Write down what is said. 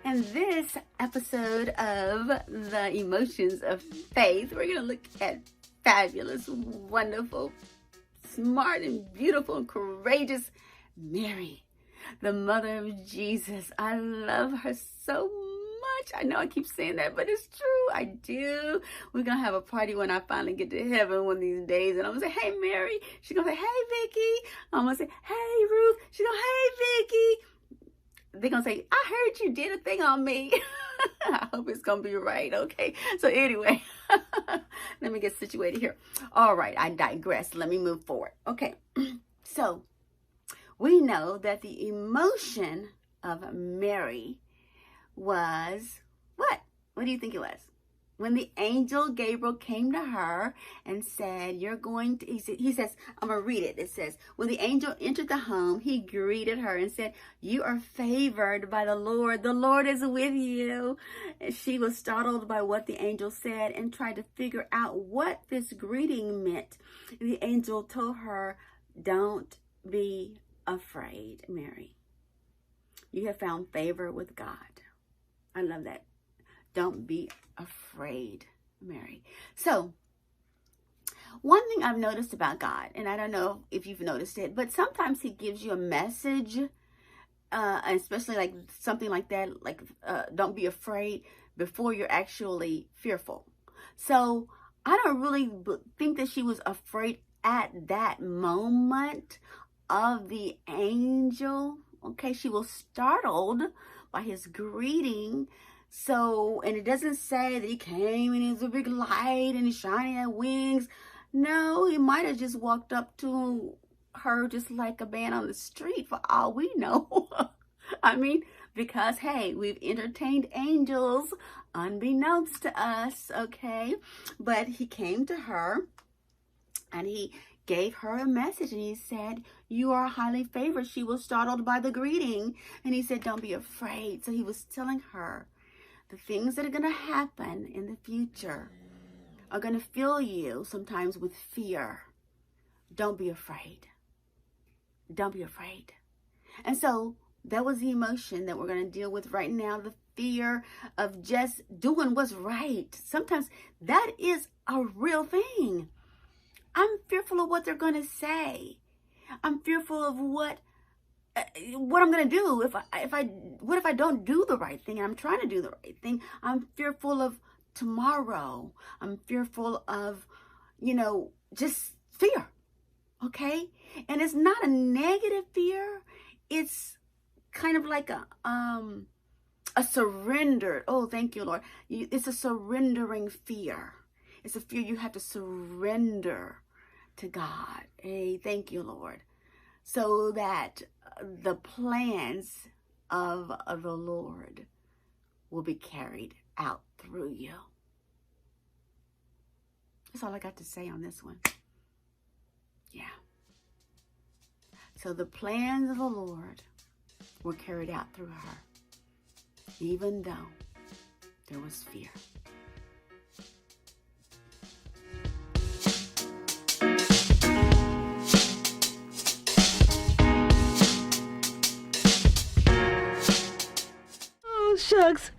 In this episode of The Emotions of Faith, we're going to look at fabulous, wonderful, smart, and beautiful, and courageous Mary, the mother of Jesus. I love her so much. I know I keep saying that, but it's true. I do. We're going to have a party when I finally get to heaven one of these days. And I'm going to say, hey, Mary. She's going to say, hey, Vicky. I'm going to say, hey, Ruth. She's going to say, hey, Vicky. They're going to say, I heard you did a thing on me. I hope it's going to be right. Okay. So anyway, let me get situated here. All right. I digress. Let me move forward. Okay. So we know that the emotion of Mary was what? What do you think it was? When the angel Gabriel came to her and said, you're going to, he says, I'm going to read it. It says, when the angel entered the home, he greeted her and said, you are favored by the Lord. The Lord is with you. And she was startled by what the angel said and tried to figure out what this greeting meant. And the angel told her, don't be afraid, Mary. You have found favor with God. I love that. Don't be afraid, Mary. So, one thing I've noticed about God, and I don't know if you've noticed it, but sometimes he gives you a message, especially like something like that, like don't be afraid before you're actually fearful. So, I don't really think that she was afraid at that moment of the angel. Okay, she was startled by his greeting. So, and it doesn't say that he came and he's a big light and he's shining at wings. No, he might have just walked up to her just like a man on the street for all we know. I mean, because, hey, we've entertained angels unbeknownst to us, okay? But he came to her and he gave her a message and he said, you are highly favored. She was startled by the greeting. And he said, don't be afraid. So he was telling her, the things that are going to happen in the future are going to fill you sometimes with fear. Don't be afraid. Don't be afraid. And so that was the emotion that we're going to deal with right now. The fear of just doing what's right. Sometimes that is a real thing. I'm fearful of what they're going to say. I'm fearful of what I'm going to do what if I don't do the right thing? I'm trying to do the right thing. I'm fearful of tomorrow. I'm fearful of, just fear. Okay. And it's not a negative fear. It's kind of like a surrender. Oh, thank you, Lord. It's a surrendering fear. It's a fear you have to surrender to God. Hey, thank you, Lord. So that the plans of the Lord will be carried out through you. That's all I got to say on this one. Yeah. So the plans of the Lord were carried out through her, even though there was fear. Shucks.